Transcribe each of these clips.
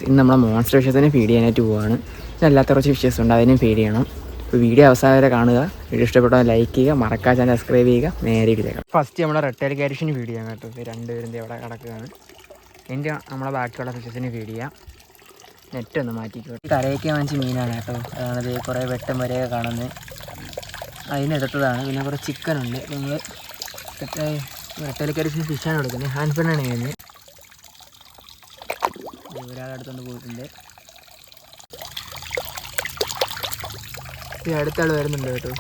ഇന്ന് നമ്മളെ monster ഫിഷസിനെ feed ചെയ്യാനായിട്ട് പോവുകയാണ്. അല്ലാത്ത കുറച്ച് ഫിഷസ് ഉണ്ട്, അതിനും ഫീഡ് ചെയ്യണം. അപ്പോൾ വീഡിയോ അവസാനം വരെ കാണുക. വീഡിയോ ഇഷ്ടപ്പെട്ടാൽ ലൈക്ക് ചെയ്യുക, മറക്കാതെ ചാനൽ സബ്സ്ക്രൈബ് ചെയ്യുക. നേരെ ഇതിലേക്ക് ഫസ്റ്റ് നമ്മളെ റെഡ് ടൈൽ കാരിഷിന് ഫീഡ് ചെയ്യാൻ കേട്ടോ. രണ്ടുപേരും ഇവിടെ കിടക്കുകയാണ്. എൻ്റെ നമ്മളെ ബാക്കിയുള്ള ഫിഷസിന് ഫീഡ് ചെയ്യാം. നെറ്റ് ഒന്ന് മാറ്റിക്കോ. കരയൊക്കെ വാങ്ങിച്ച മീനാണ് കേട്ടോ. അതാണത് കുറേ വെട്ടം വരെയൊക്കെ കാണുന്നത്, അതിനെടുത്തതാണ്. പിന്നെ കുറേ ചിക്കനുണ്ട്. നമ്മൾ റെഡ് ടൈൽ കാരിഷിന് ഫിഷാണ് കൊടുക്കുന്നത്. ഹാൻഡ് ഫിന്നാണ് ചെയ്യുന്നത്. ഒരാളെടുത്തുകൊണ്ട് പോയിട്ടുണ്ട്. ഈ അടുത്ത ആൾ വരുന്നുണ്ട് കേട്ടോ.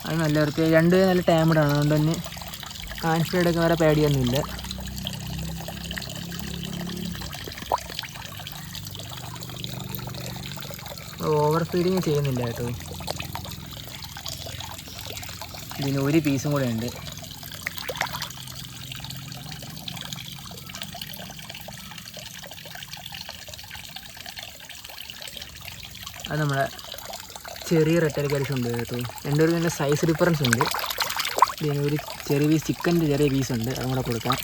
അത് നല്ല വൃത്തി, രണ്ട് നല്ല ടാമഡാണ്. അതുകൊണ്ട് തന്നെ കാൻഫിഡൊക്കെ വരെ പേടിയൊന്നുമില്ല. ഓവർ ഫീഡിങ് ചെയ്യുന്നില്ല കേട്ടോ. ഇതിന് ഒരു പീസും കൂടെ ഉണ്ട്. അത് നമ്മളെ ചെറിയ റെഡ് ടൈൽ കാരിഷ് ഉണ്ട് കേട്ടോ. രണ്ടുപേരും നല്ല സൈസ് ഡിഫറൻസ് ഉണ്ട്. ഇതിനൊരു ചെറിയ പീസ് ചിക്കൻ്റെ ചെറിയ പീസുണ്ട്, അതും കൂടെ കൊടുക്കാം.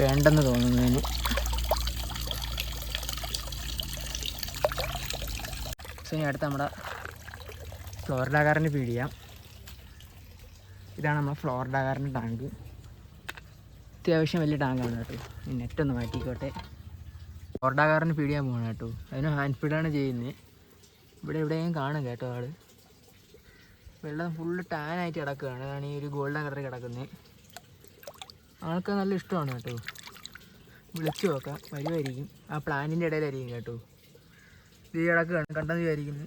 വേണ്ടെന്ന് തോന്നുന്നതിന്. സോ ഇനി അടുത്ത് നമ്മുടെ ഫ്ലോറിഡാകാരന് ഫീഡ് ചെയ്യാം. ഇതാണ് നമ്മുടെ ഫ്ലോറിഡാകാരൻ്റെ ടാങ്ക്. അത്യാവശ്യം വലിയ ടാങ്കാണ് കേട്ടോ. ഈ നെറ്റൊന്ന് മാറ്റിക്കോട്ടെ. ഫ്ലോറിഡാകാരന് ഫീഡ് ചെയ്യാൻ പോകണം കേട്ടോ. അതിന് ഹാൻഡ് ഫീഡാണ് ചെയ്യുന്നത്. ഇവിടെ എവിടെയും കാണും കേട്ടോ ആൾ. വെള്ളം ഫുള്ള് ടാനായിട്ട് കിടക്കുകയാണ്. അതാണ് ഈ ഒരു ഗോൾഡൻ കളറിൽ കിടക്കുന്നത്. ആൾക്ക് നല്ല ഇഷ്ടമാണ് കേട്ടോ. വിളിച്ചു നോക്കാം, വരുമായിരിക്കും. ആ പ്ലാന്റിൻ്റെ ഇടയിലായിരിക്കും കേട്ടോ. ഇത് കിടക്കുകയാണ്, കണ്ടെന്ന് വിചാരിക്കുന്നു.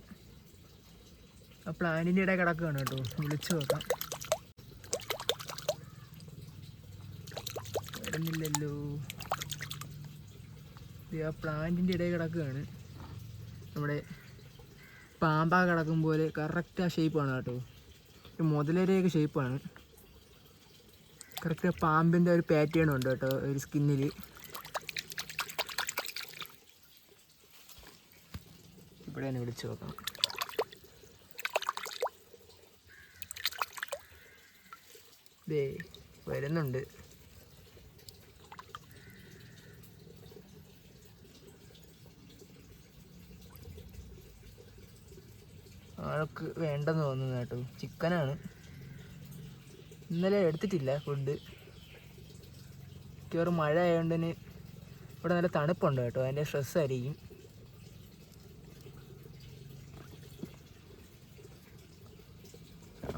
ആ പ്ലാന്റിൻ്റെ ഇടയിൽ കിടക്കുകയാണ് കേട്ടോ. വിളിച്ചു നോക്കാം. വരുന്നില്ലല്ലോ. ഇത് ആ പ്ലാന്റിൻ്റെ ഇടയിൽ കിടക്കുകയാണ്. നമ്മുടെ പാമ്പാ കിടക്കും പോലെ കറക്റ്റ് ആ ഷേപ്പാണ് കേട്ടോ. ഒരു മുതലരെയൊക്കെ ഷേപ്പാണ്. കറക്റ്റ് പാമ്പിൻ്റെ ഒരു പാറ്റേൺ ഉണ്ട് കേട്ടോ ഒരു സ്കിന്നിൽ. ഇവിടെ തന്നെ വിളിച്ചു നോക്കാം. ദേ വരുന്നുണ്ട്. ആൾക്ക് വേണ്ടെന്ന് തോന്നുന്നു കേട്ടോ. ചിക്കനാണ്. ഇന്നലെ എടുത്തിട്ടില്ല ഫുഡ്. മിക്കവാറും മഴ ആയതുകൊണ്ട് തന്നെ ഇവിടെ നല്ല തണുപ്പുണ്ട് കേട്ടോ. അതിൻ്റെ സ്ട്രെസ്സായിരിക്കും.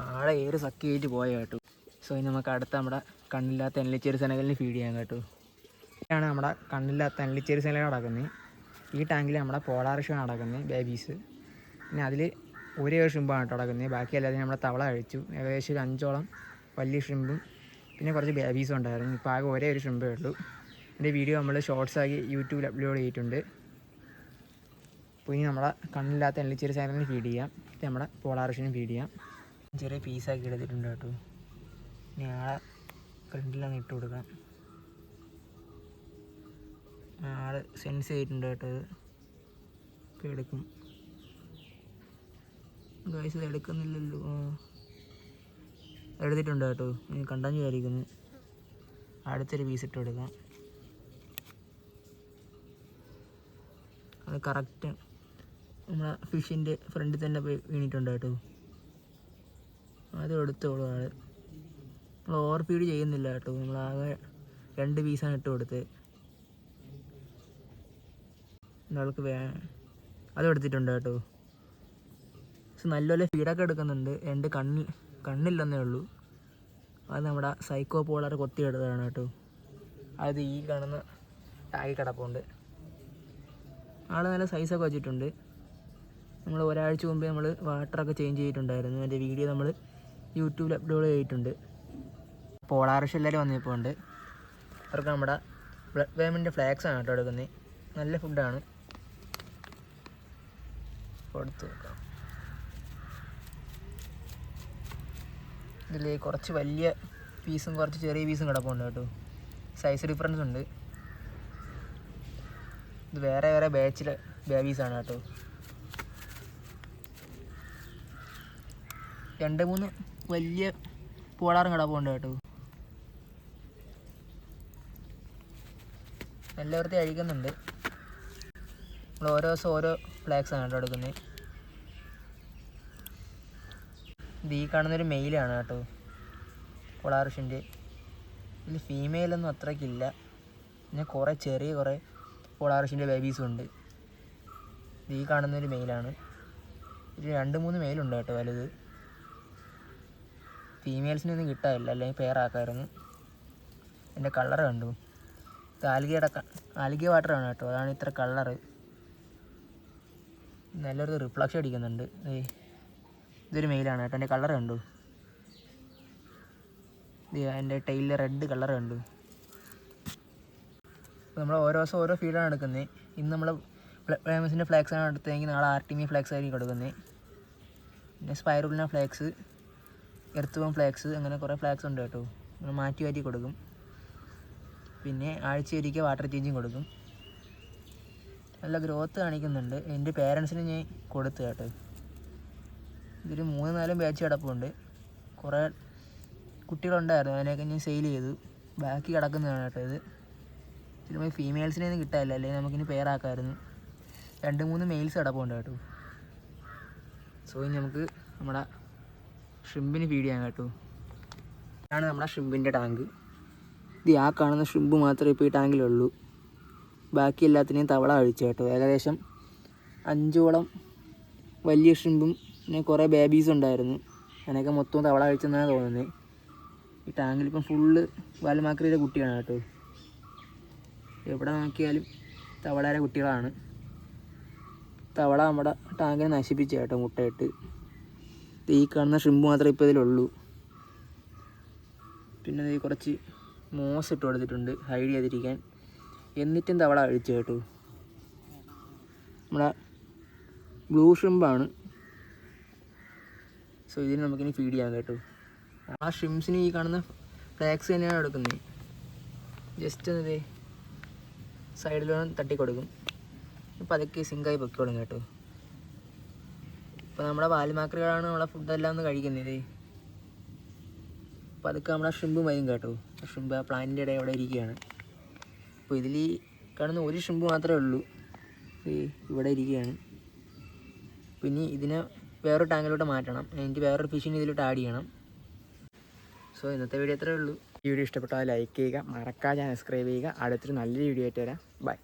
ആളെ ഏറെ സക്കിയായിട്ട് പോയ കേട്ടോ. സോ ഇനി നമുക്ക് അടുത്ത നമ്മുടെ കണ്ണില്ലാത്ത എൻലിച്ചേരി സെനകലിന് ഫീഡ് ചെയ്യാൻ കേട്ടോ. ഇതാണ് നമ്മുടെ കണ്ണില്ലാത്ത എൻലിച്ചേരി സെനകൾ നടക്കുന്നത്. ഈ ടാങ്കിൽ നമ്മുടെ പോളാറിഷാണ് നടക്കുന്നത്, ബേബീസ്. പിന്നെ അതിൽ ഒരേ ഒരു ഷ്രിമ്പാണ് കേട്ടോ നടക്കുന്നത്. ബാക്കി എല്ലാവരും നമ്മുടെ തവള കഴിച്ചു. ഏകദേശം ഒരു 5ഓളം വലിയ ഷ്രിമ്പും പിന്നെ കുറച്ച് ബേബീസും ഉണ്ടായിരുന്നു. ഇപ്പോൾ ആകെ ഒരേ ഒരു ഷ്രിമ്പേ ഉള്ളൂ. എൻ്റെ വീഡിയോ നമ്മൾ ഷോർട്സാക്കി യൂട്യൂബിൽ അപ്ലോഡ് ചെയ്തിട്ടുണ്ട്. അപ്പോൾ ഇനി നമ്മളെ കണ്ണില്ലാത്ത എൻലിച്ചേരി സെനകലിന് ഫീഡ് ചെയ്യാം. ഇത് നമ്മുടെ പോളാറിഷിനും ഫീഡ് ചെയ്യാം. ചെറിയ പീസാക്കി എടുത്തിട്ടുണ്ട് കേട്ടോ. ഇനി ആളെ ഫ്രണ്ടിലങ്ങ് ഇട്ട് കൊടുക്കാം. ആൾ സെൻസ് ചെയ്തിട്ടുണ്ട് കേട്ടോ. ഇപ്പോൾ എടുക്കും. ഗൈസ് ഇത് എടുക്കുന്നില്ലല്ലോ. എടുത്തിട്ടുണ്ട് കേട്ടോ. ഇനി കണ്ടാഞ്ഞ് വിചാരിക്കുന്നു. അടുത്തൊരു പീസ് ഇട്ട് കൊടുക്കാം. അത് കറക്റ്റ് നമ്മളെ ഫിഷിൻ്റെ ഫ്രണ്ടിൽ തന്നെ പോയി വീണിട്ടുണ്ട് കേട്ടോ. അത് എടുത്തോളൂ ആൾ. നമ്മൾ ഓവർ ഫീഡ് ചെയ്യുന്നില്ല കേട്ടോ. നമ്മളാകെ 2 പീസാണ് ഇട്ട് കൊടുത്തത്. ആൾക്ക് അതും എടുത്തിട്ടുണ്ട് കേട്ടോ. പക്ഷെ നല്ലപോലെ ഫീഡൊക്കെ എടുക്കുന്നുണ്ട്. 2 കണ്ണില്ലെന്നേ ഉള്ളൂ. അത് നമ്മുടെ സൈക്കോ പോളർ കൊത്തിയെടുത്തതാണ് കേട്ടോ. അത് ഈ കാണുന്ന ടാഗിൽ കിടപ്പുണ്ട്. ആൾ നല്ല സൈസൊക്കെ വെച്ചിട്ടുണ്ട്. നമ്മൾ ഒരാഴ്ച മുമ്പേ നമ്മൾ വാട്ടറൊക്കെ ചേഞ്ച് ചെയ്തിട്ടുണ്ടായിരുന്നു. എൻ്റെ വീഡിയോ നമ്മൾ യൂട്യൂബിൽ അപ്ലോഡ് ചെയ്തിട്ടുണ്ട്. പോളാറിഷ് എല്ലാവരും വന്നിപ്പോൾ ഉണ്ട്. അവർക്ക് നമ്മുടെ ബ്ലഡ് വേമിൻ്റെ ഫ്ലാക്സാണ് കേട്ടോ എടുക്കുന്നത്. നല്ല ഫുഡാണ്. കൊടുത്ത് നോക്കാം. ഇതിൽ കുറച്ച് വലിയ പീസും കുറച്ച് ചെറിയ പീസും കിടപ്പുണ്ട് കേട്ടോ. സൈസ് ഡിഫറൻസ് ഉണ്ട്. ഇത് വേറെ വേറെ ബാച്ചിലെ ബേബീസാണ് കേട്ടോ. 2-3 വലിയ പോളാറും കിടപ്പുണ്ട് കേട്ടോ. നല്ല വൃത്തി അഴിക്കുന്നുണ്ട്. നമ്മൾ ഓരോ ദിവസം ഓരോ ഫ്ലാഗ്സാണ് കേട്ടോ എടുക്കുന്നത്. ഇത് ഈ കാണുന്നൊരു മെയിലാണ് കേട്ടോ, പൊളാറിഷിൻ്റെ. ഇതിൽ ഫീമെയിലൊന്നും അത്രയ്ക്കില്ല. പിന്നെ കുറേ പൊളാറിഷിൻ്റെ ബേബീസും ഉണ്ട്. ഇത് ഈ കാണുന്നൊരു മെയിലാണ്. ഇതിൽ 2-3 മെയിലുണ്ട് കേട്ടോ വലുത്. ഫീമെയിൽസിനൊന്നും കിട്ടാനില്ല, അല്ലെങ്കിൽ പെയറാക്കാമായിരുന്നു. എൻ്റെ കളർ കണ്ടു. ഇത് ആൽഗേ വാട്ടറാണ് കേട്ടോ, അതാണ് ഇത്ര കളറ്. നല്ലൊരു റിഫ്ലക്ഷൻ അടിക്കുന്നുണ്ട്. ഇതൊരു മെയിലാണ് കേട്ടോ. എൻ്റെ കളർ കണ്ടു. എൻ്റെ ടൈലിൽ റെഡ് കളർ കണ്ടു. നമ്മൾ ഓരോ ദിവസം ഓരോ ഫീഡാണ് എടുക്കുന്നത്. ഇന്ന് നമ്മൾ ഫ്ലേമസിൻ്റെ ഫ്ലാക്സാണ് എടുത്തതെങ്കിൽ നാളെ ആർട്ടിമി ഫ്ലാക്സ് ആയിരിക്കും കൊടുക്കുന്നത്. പിന്നെ സ്പൈറുലിന ഫ്ലാക്സ്, എർത്ത് ഫ്ലാക്സ്, അങ്ങനെ കുറേ ഫ്ലാക്സ് ഉണ്ട് കേട്ടോ. നമ്മൾ മാറ്റി കൊടുക്കും. പിന്നെ ആഴ്ചയൊരിക്കൽ വാട്ടർ ചേഞ്ചും കൊടുക്കും. നല്ല ഗ്രോത്ത് കാണിക്കുന്നുണ്ട്. എൻ്റെ പേരൻസിന് ഞാൻ കൊടുത്തു കേട്ടോ. ഇതൊരു 3-4 ബാച്ച് കിടപ്പുണ്ട്. കുറേ കുട്ടികളുണ്ടായിരുന്നു, അതിനെയൊക്കെ ഞാൻ സെയിൽ ചെയ്തു. ബാക്കി കിടക്കുന്നതാണ് കേട്ടോ ഇത്. ചിലപ്പോൾ ഫീമെയിൽസിനെ ഒന്നും കിട്ടാനില്ല, അല്ലെങ്കിൽ നമുക്കിനി പെയറാക്കാമായിരുന്നു. 2-3 മെയിൽസ് കിടപ്പുണ്ട് കേട്ടോ. സോ ഇനി നമുക്ക് നമ്മുടെ ഷ്രിമ്പിന് ഫീഡ് ചെയ്യാൻ കേട്ടോ. ഇതാണ് നമ്മുടെ ഷ്രിമ്പിൻ്റെ ടാങ്ക്. ഇത് ആ കാണുന്ന ഷ്രിമ്പ് മാത്രമേ ഇപ്പോൾ ഈ ടാങ്കിലുള്ളൂ. ബാക്കി എല്ലാത്തിനെയും തവള കഴിച്ചു കേട്ടോ. ഏകദേശം 5ഓളം വലിയ ഷ്രിമ്പും പിന്നെ കുറേ ബേബീസ് ഉണ്ടായിരുന്നു. അതിനൊക്കെ മൊത്തം തവള കഴിച്ചെന്നാണ് തോന്നുന്നത്. ഈ ടാങ്കിലിപ്പം ഫുള്ള് വാൽമാക്രിയുടെ കുട്ടിയാണ് കേട്ടോ. എവിടെ നോക്കിയാലും തവളയുടെ കുട്ടികളാണ്. തവള നമ്മുടെ ടാങ്കിനെ നശിപ്പിച്ചു കേട്ടോ മുട്ടയിട്ട്. ഈ കാണുന്ന ഷ്രിമ്പ് മാത്രമേ ഇപ്പോൾ ഇതിലുള്ളൂ. പിന്നെ ഈ കുറച്ച് മോസ് ഇട്ട് കൊടുത്തിട്ടുണ്ട് ഹൈഡ് ചെയ്തിരിക്കാൻ. എന്നിട്ടും തവള കഴിച്ചു കേട്ടോ. നമ്മുടെ ബ്ലൂ ഷ്രിമ്പാണ്. സോ ഇതിന് നമുക്കിനി ഫീഡ് ചെയ്യാം കേട്ടോ. ആ ഷ്രിംസിന് ഈ കാണുന്ന ഫ്ലാക്സ് തന്നെയാണ് എടുക്കുന്നത്. ജസ്റ്റ് ഒന്നതേ സൈഡിലൊന്ന് തട്ടിക്കൊടുക്കും. അപ്പോൾ അതൊക്കെ സിങ്കായി പൊക്കോളും കേട്ടോ. ഇപ്പോൾ നമ്മുടെ വാൽമാക്രികളാണ് നമ്മളെ ഫുഡെല്ലാം ഒന്ന് കഴിക്കുന്നത്. അപ്പോൾ അതൊക്കെ നമ്മുടെ ഷ്രിമ്പ് മതിയും കേട്ടോ. ഷ്രിമ്പ് ആ പ്ലാന്റിൻ്റെ ഇടയിൽ അവിടെ ഇരിക്കുകയാണ്. അപ്പോൾ ഇതിൽ കാണുന്ന ഒരു ഷ്രിമ്പ് മാത്രമേ ഉള്ളൂ, ഇവിടെ ഇരിക്കുകയാണ്. പിന്നെ ഇതിനെ വേറൊരു ടാങ്കിലോട്ട് മാറ്റണം. എനിക്ക് വേറൊരു ഫിഷിന് ഇതിലോട്ട് ആഡ് ചെയ്യണം. സോ ഇന്നത്തെ വീഡിയോ അത്രയേ ഉള്ളൂ. ഈ വീഡിയോ ഇഷ്ടപ്പെട്ടാൽ ലൈക്ക് ചെയ്യുക, മറക്കാതെ സബ്സ്ക്രൈബ് ചെയ്യുക. അടുത്തൊരു നല്ലൊരു വീഡിയോ ആയിട്ട് വരാം. ബൈ.